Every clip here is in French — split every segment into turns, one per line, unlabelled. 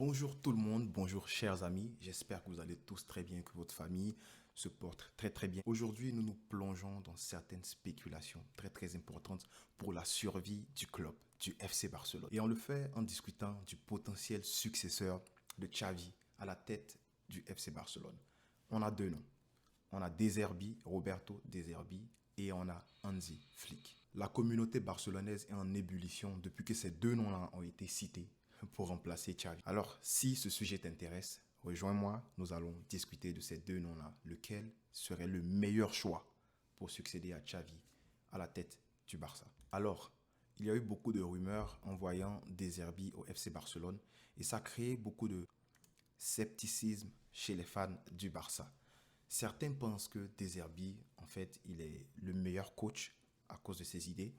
Bonjour tout le monde, bonjour chers amis, j'espère que vous allez tous très bien, que votre famille se porte très bien. Aujourd'hui, nous nous plongeons dans certaines spéculations très importantes pour la survie du club, du FC Barcelone. Et on le fait en discutant du potentiel successeur de Xavi à la tête du FC Barcelone. On a deux noms. On a De Zerbi, Roberto De Zerbi, et on a Hansi Flick. La communauté barcelonaise est en ébullition depuis que ces deux noms-là ont été cités pour remplacer Xavi. Alors, si ce sujet t'intéresse, rejoins-moi, nous allons discuter de ces deux noms-là. Lequel serait le meilleur choix pour succéder à Xavi à la tête du Barça? Alors, il y a eu beaucoup de rumeurs en voyant De Zerbi au FC Barcelone et ça a créé beaucoup de scepticisme chez les fans du Barça. Certains pensent que De Zerbi, en fait, il est le meilleur coach à cause de ses idées,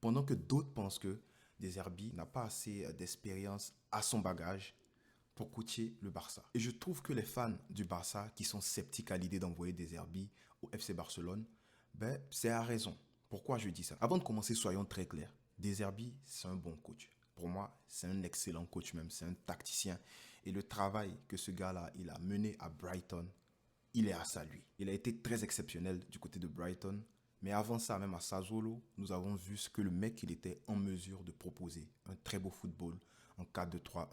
pendant que d'autres pensent que De Zerbi n'a pas assez d'expérience à son bagage pour coacher le Barça. Et je trouve que les fans du Barça qui sont sceptiques à l'idée d'envoyer De Zerbi au FC Barcelone, c'est à raison. Pourquoi je dis ça? Avant de commencer, soyons très clairs. De Zerbi, c'est un bon coach. Pour moi, c'est un excellent coach même, c'est un tacticien. Et le travail que ce gars-là, il a mené à Brighton, il est à ça lui. Il a été très exceptionnel du côté de Brighton. Mais avant ça, même à Sassuolo, nous avons vu ce que le mec il était en mesure de proposer. Un très beau football en 4-2-3-1.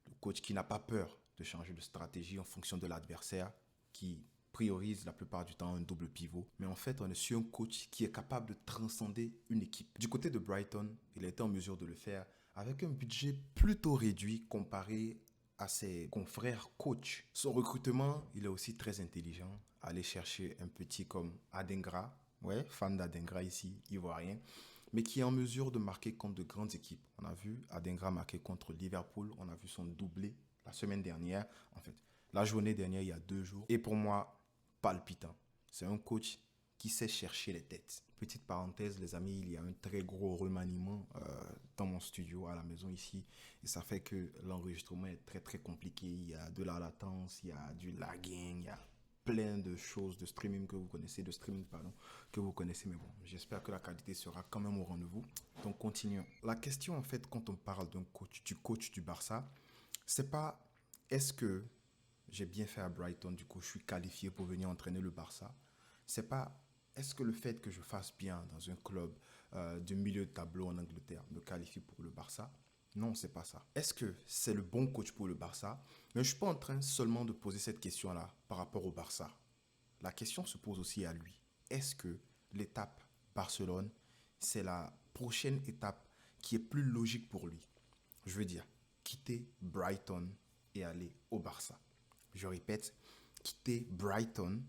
Le coach qui n'a pas peur de changer de stratégie en fonction de l'adversaire, qui priorise la plupart du temps un double pivot. Mais en fait, on est sur un coach qui est capable de transcender une équipe. Du côté de Brighton, il a été en mesure de le faire avec un budget plutôt réduit comparé à ses confrères coachs. Son recrutement, il est aussi très intelligent. Aller chercher un petit comme Adengra, ouais, fan d'Adengra ici, ivoirien, mais qui est en mesure de marquer contre de grandes équipes. On a vu Adengra marquer contre Liverpool, on a vu son doublé la semaine dernière, en fait, la journée dernière, il y a 2 jours. Et pour moi, palpitant. C'est un coach qui sait chercher les têtes. Petite parenthèse, les amis, il y a un très gros remaniement dans mon studio à la maison ici. Et ça fait que l'enregistrement est très compliqué. Il y a de la latence, il y a du lagging, il y a plein de choses de streaming que vous connaissez, que vous connaissez. Mais bon, j'espère que la qualité sera quand même au rendez-vous. Donc, continuons. La question, en fait, quand on parle d'un coach, du coach du Barça, c'est pas est-ce que j'ai bien fait à Brighton, du coup je suis qualifié pour venir entraîner le Barça. C'est pas est-ce que le fait que je fasse bien dans un club de milieu de tableau en Angleterre me qualifie pour le Barça. Non, c'est pas ça. Est-ce que c'est le bon coach pour le Barça? Mais je suis pas en train seulement de poser cette question-là par rapport au Barça. La question se pose aussi à lui. Est-ce que l'étape Barcelone, c'est la prochaine étape qui est plus logique pour lui? Je veux dire, quitter Brighton et aller au Barça. Je répète, quitter Brighton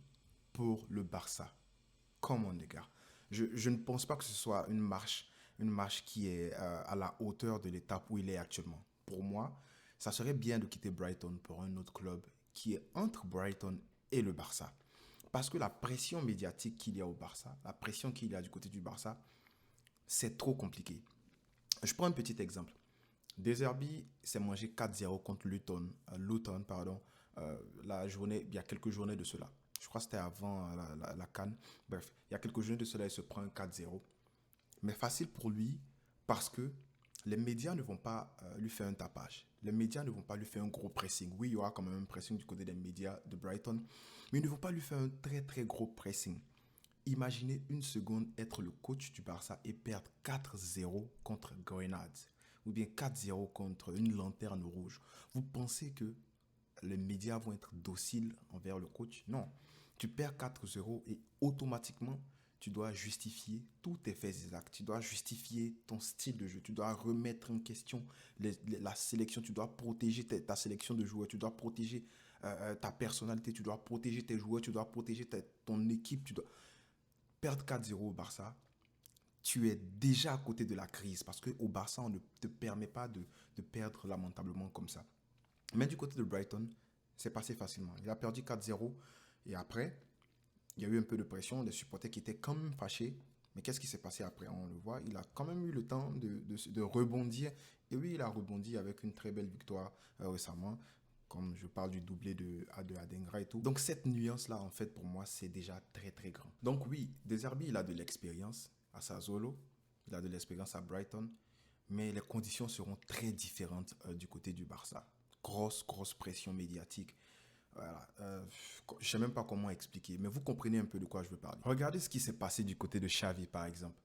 pour le Barça. Comment, les gars? Je ne pense pas que ce soit une marche qui est à la hauteur de l'étape où il est actuellement. Pour moi, ça serait bien de quitter Brighton pour un autre club qui est entre Brighton et le Barça. Parce que la pression médiatique qu'il y a au Barça, la pression qu'il y a du côté du Barça, c'est trop compliqué. Je prends un petit exemple. De Zerbi s'est mangé 4-0 contre Luton pardon, il y a quelques journées de cela. Je crois que c'était avant la CAN. Bref, il y a quelques journées de cela, il se prend un 4-0. Mais facile pour lui parce que les médias ne vont pas lui faire un tapage. Les médias ne vont pas lui faire un gros pressing. Oui, il y aura quand même un pressing du côté des médias de Brighton, mais ils ne vont pas lui faire un très gros pressing. Imaginez une seconde être le coach du Barça et perdre 4-0 contre Grenade ou bien 4-0 contre une lanterne rouge. Vous pensez que les médias vont être dociles envers le coach? Non. Tu perds 4-0 et automatiquement, tu dois justifier tous tes faits et actes. Tu dois justifier ton style de jeu. Tu dois remettre en question la sélection. Tu dois protéger ta sélection de joueurs. Tu dois protéger ta personnalité. Tu dois protéger tes joueurs. Tu dois protéger ton équipe. Tu dois perdre 4-0 au Barça. Tu es déjà à côté de la crise parce qu'au Barça, on ne te permet pas de perdre lamentablement comme ça. Mais du côté de Brighton, c'est passé facilement. Il a perdu 4-0 et après, il y a eu un peu de pression, des supporters qui étaient quand même fâchés. Mais qu'est-ce qui s'est passé après? On le voit, il a quand même eu le temps de rebondir. Et oui, il a rebondi avec une très belle victoire récemment. Comme je parle du doublé de Adengra et tout. Donc cette nuance-là, en fait, pour moi, c'est déjà très grand. Donc oui, De Zerbi, il a de l'expérience à Sassuolo. Il a de l'expérience à Brighton. mais les conditions seront très différentes du côté du Barça. Grosse pression médiatique. Voilà. Je ne sais même pas comment expliquer, mais vous comprenez un peu de quoi je veux parler. Regardez ce qui s'est passé du côté de Xavi, par exemple.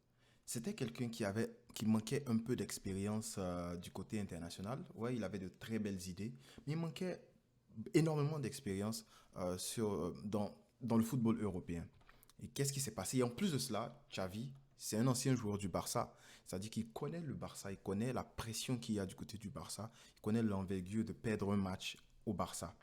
C'était quelqu'un qui manquait un peu d'expérience du côté international. Ouais, il avait de très belles idées, mais il manquait énormément d'expérience dans le football européen. Et qu'est-ce qui s'est passé? Et en plus de cela, Xavi, c'est un ancien joueur du Barça. C'est-à-dire qu'il connaît le Barça, il connaît la pression qu'il y a du côté du Barça, il connaît l'envergure de perdre un match au Barça.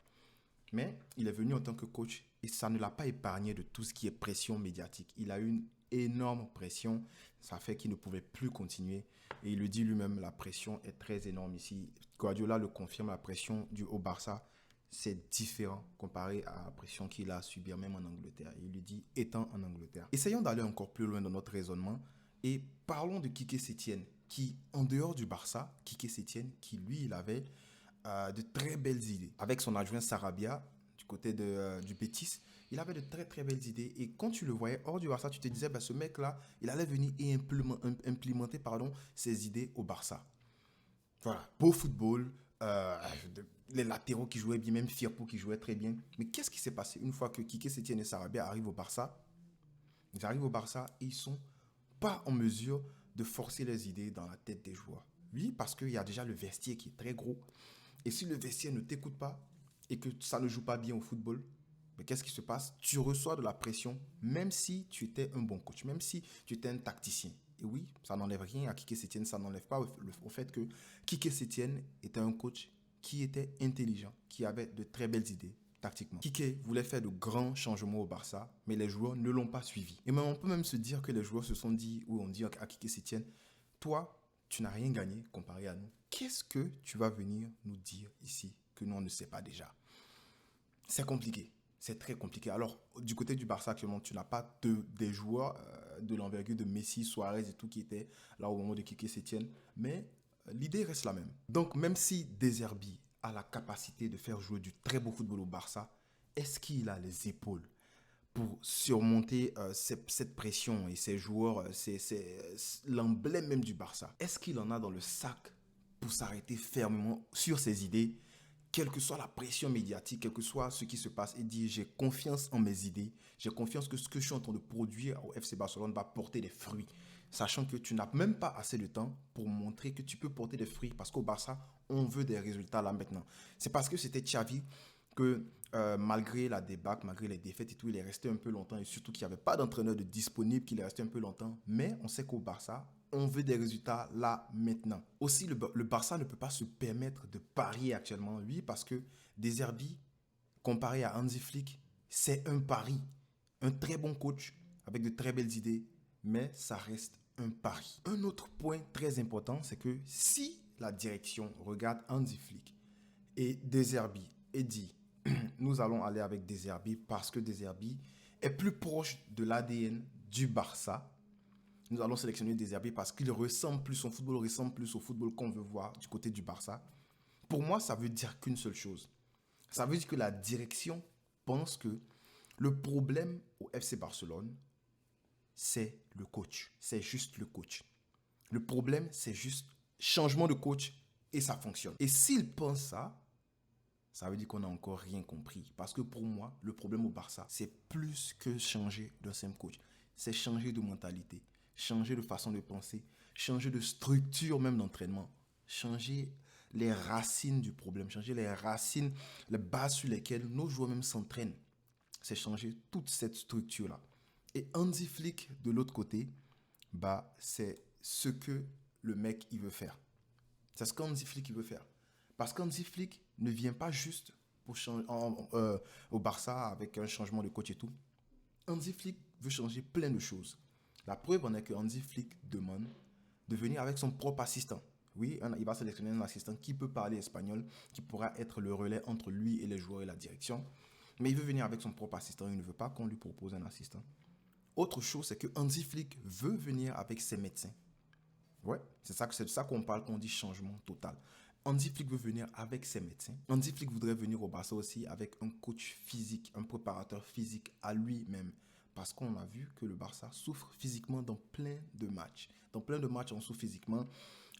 Mais il est venu en tant que coach et ça ne l'a pas épargné de tout ce qui est pression médiatique. Il a eu une énorme pression, ça fait qu'il ne pouvait plus continuer. Et il le dit lui-même, la pression est très énorme ici. Guardiola le confirme, la pression au Barça, c'est différent comparé à la pression qu'il a à subir même en Angleterre. Il lui dit, étant en Angleterre. Essayons d'aller encore plus loin dans notre raisonnement et parlons de Quique Setién, qui, en dehors du Barça, Quique Setién, qui lui, il avait de très belles idées. Avec son adjoint Sarabia, du côté du Betis, il avait de très belles idées. Et quand tu le voyais hors du Barça, tu te disais, bah, ce mec-là, il allait venir et implémenter ses idées au Barça. Voilà, beau football, les latéraux qui jouaient bien, même Firpo qui jouait très bien. Mais qu'est-ce qui s'est passé une fois que Quique Setién et Sarabia arrivent au Barça? Ils arrivent au Barça et ils sont pas en mesure de forcer les idées dans la tête des joueurs. Oui, parce qu'il y a déjà le vestiaire qui est très gros. Et si le vestiaire ne t'écoute pas et que ça ne joue pas bien au football, mais qu'est-ce qui se passe? Tu reçois de la pression, même si tu étais un bon coach, même si tu étais un tacticien. Et oui, ça n'enlève rien à Quique Setién, ça n'enlève pas au fait que Quique Setién était un coach qui était intelligent, qui avait de très belles idées tactiquement. Quique voulait faire de grands changements au Barça, mais les joueurs ne l'ont pas suivi. Et même, on peut même se dire que les joueurs se sont dit, ou on dit à Quique Setién, toi, tu n'as rien gagné comparé à nous. Qu'est-ce que tu vas venir nous dire ici que nous, on ne sait pas déjà? C'est compliqué. C'est très compliqué. Alors, du côté du Barça, actuellement, tu n'as pas des joueurs de l'envergure de Messi, Suarez et tout qui étaient là au moment de Quique Setién. Mais l'idée reste la même. Donc, même si De Zerbi a la capacité de faire jouer du très beau football au Barça, est-ce qu'il a les épaules pour surmonter cette pression et ces joueurs, c'est l'emblème même du Barça? Est-ce qu'il en a dans le sac pour s'arrêter fermement sur ses idées, quelle que soit la pression médiatique, quel que soit ce qui se passe, et dire j'ai confiance en mes idées, j'ai confiance que ce que je suis en train de produire au FC Barcelone va porter des fruits, sachant que tu n'as même pas assez de temps pour montrer que tu peux porter des fruits, parce qu'au Barça, on veut des résultats là maintenant. C'est parce que c'était Xavi que malgré la débâcle, malgré les défaites et tout, il est resté un peu longtemps, et surtout qu'il n'y avait pas d'entraîneur de disponible, qu'il est resté un peu longtemps, mais on sait qu'au Barça, on veut des résultats là, maintenant. Aussi, le Barça ne peut pas se permettre de parier actuellement, oui, parce que De Zerbi, comparé à Hansi Flick, c'est un pari. Un très bon coach, avec de très belles idées, mais ça reste un pari. Un autre point très important, c'est que si la direction regarde Hansi Flick et De Zerbi et dit nous allons aller avec De Zerbi parce que De Zerbi est plus proche de l'ADN du Barça. Nous allons sélectionner De Zerbi parce qu'il ressemble plus, son football ressemble plus au football qu'on veut voir du côté du Barça. Pour moi, ça veut dire qu'une seule chose. Ça veut dire que la direction pense que le problème au FC Barcelone, c'est le coach. C'est juste le coach. Le problème, c'est juste changement de coach et ça fonctionne. Et s'ils pensent ça, ça veut dire qu'on n'a encore rien compris. Parce que pour moi, le problème au Barça, c'est plus que changer d'un simple coach. C'est changer de mentalité, changer de façon de penser, changer de structure même d'entraînement, changer les racines du problème, changer les racines, les bases sur lesquelles nos joueurs même s'entraînent. C'est changer toute cette structure-là. Et Hansi Flick, de l'autre côté, bah, c'est ce que le mec il veut faire. C'est ce qu'Hansi Flick il veut faire. Parce qu'Hansi Flick ne vient pas juste pour au Barça avec un changement de coach et tout. Hansi Flick veut changer plein de choses. La preuve en est que Hansi Flick demande de venir avec son propre assistant. Oui, il va sélectionner un assistant qui peut parler espagnol, qui pourra être le relais entre lui et les joueurs et la direction. Mais il veut venir avec son propre assistant, il ne veut pas qu'on lui propose un assistant. Autre chose, c'est que Hansi Flick veut venir avec ses médecins. Ouais, c'est de ça qu'on parle quand on dit changement total. Hansi Flick veut venir avec ses médecins. Hansi Flick voudrait venir au Barça aussi avec un coach physique, un préparateur physique à lui-même. Parce qu'on a vu que le Barça souffre physiquement dans plein de matchs. Dans plein de matchs, on souffre physiquement.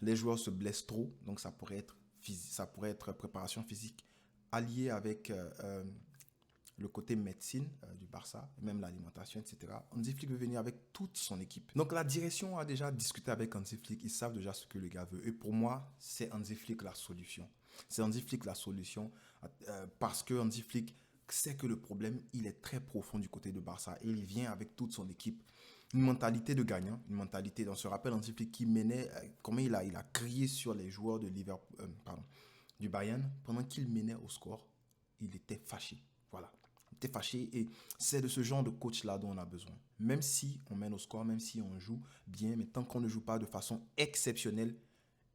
les joueurs se blessent trop, donc ça pourrait être préparation physique alliée avec le côté médecine du Barça, même l'alimentation, etc. Hansi Flick veut venir avec toute son équipe. Donc la direction a déjà discuté avec Hansi Flick, ils savent déjà ce que le gars veut. Et pour moi, c'est Hansi Flick la solution. C'est Hansi Flick la solution parce que Hansi Flick sait que le problème, il est très profond du côté de Barça et il vient avec toute son équipe. Une mentalité de gagnant, une mentalité, on se rappelle Hansi Flick qui menait, comment il a crié sur les joueurs de Liverpool, du Bayern, pendant qu'il menait au score, il était fâché. Voilà. Il était fâché et c'est de ce genre de coach-là dont on a besoin. Même si on mène au score, même si on joue bien, mais tant qu'on ne joue pas de façon exceptionnelle,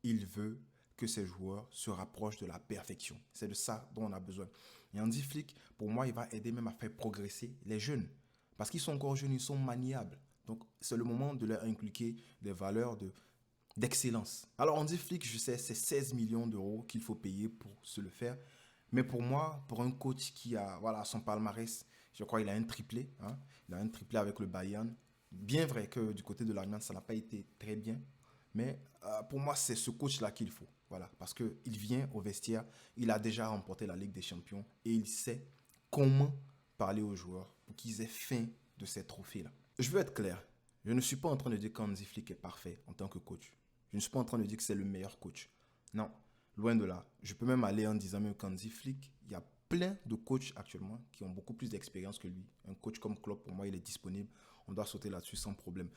il veut que ses joueurs se rapprochent de la perfection. C'est de ça dont on a besoin. Et Hansi Flick, pour moi, il va aider même à faire progresser les jeunes. Parce qu'ils sont encore jeunes, ils sont maniables. Donc, c'est le moment de leur inculquer des valeurs d'excellence. Alors, Hansi Flick, je sais, c'est 16 millions d'euros qu'il faut payer pour se le faire. Mais pour moi, pour un coach qui a voilà, son palmarès, je crois qu'il a un triplé. Hein, il a un triplé avec le Bayern. Bien vrai que du côté de l'Allemagne, ça n'a pas été très bien. Mais pour moi, c'est ce coach-là qu'il faut. Voilà, parce qu'il vient au vestiaire, il a déjà remporté la Ligue des Champions et il sait comment parler aux joueurs pour qu'ils aient faim de ces trophées-là. Je veux être clair. Je ne suis pas en train de dire qu'Hansi Flick est parfait en tant que coach. Je ne suis pas en train de dire que c'est le meilleur coach. Non, loin de là. Je peux même aller en disant même qu'Hansi Flick, il y a plein de coachs actuellement qui ont beaucoup plus d'expérience que lui. Un coach comme Klopp, pour moi, il est disponible. On doit sauter là-dessus sans problème,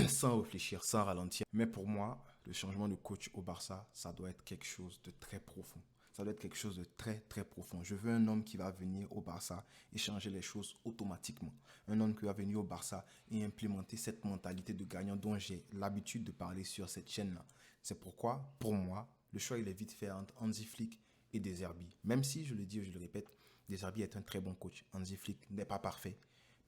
sans réfléchir, sans ralentir. Mais pour moi, le changement de coach au Barça, ça doit être quelque chose de très profond. Ça doit être quelque chose de très, très profond. Je veux un homme qui va venir au Barça et changer les choses automatiquement. Un homme qui va venir au Barça et implémenter cette mentalité de gagnant dont j'ai l'habitude de parler sur cette chaîne-là. C'est pourquoi, pour moi, le choix il est vite fait entre Hansi Flick et De Zerbi. Même si, je le dis et je le répète, De Zerbi est un très bon coach. Hansi Flick n'est pas parfait.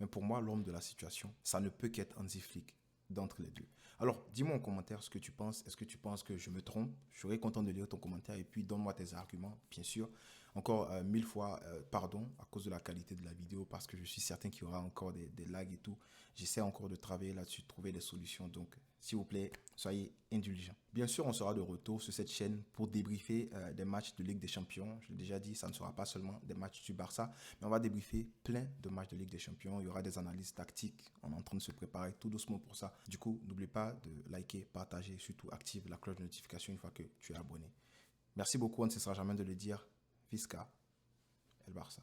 Mais pour moi, l'homme de la situation, ça ne peut qu'être Hansi Flick d'entre les deux. Alors, dis-moi en commentaire ce que tu penses. Est-ce que tu penses que je me trompe? Je serais content de lire ton commentaire et puis donne-moi tes arguments, bien sûr. Encore 1000 fois pardon à cause de la qualité de la vidéo parce que je suis certain qu'il y aura encore des lags et tout. J'essaie encore de travailler là-dessus, de trouver des solutions. Donc, s'il vous plaît, soyez indulgents. Bien sûr, on sera de retour sur cette chaîne pour débriefer des matchs de Ligue des Champions. Je l'ai déjà dit, ça ne sera pas seulement des matchs du Barça, mais on va débriefer plein de matchs de Ligue des Champions. Il y aura des analyses tactiques. On est en train de se préparer tout doucement pour ça. Du coup, n'oublie pas de liker, partager, surtout active la cloche de notification une fois que tu es abonné. Merci beaucoup, on ne cessera jamais de le dire. Visca El Barça.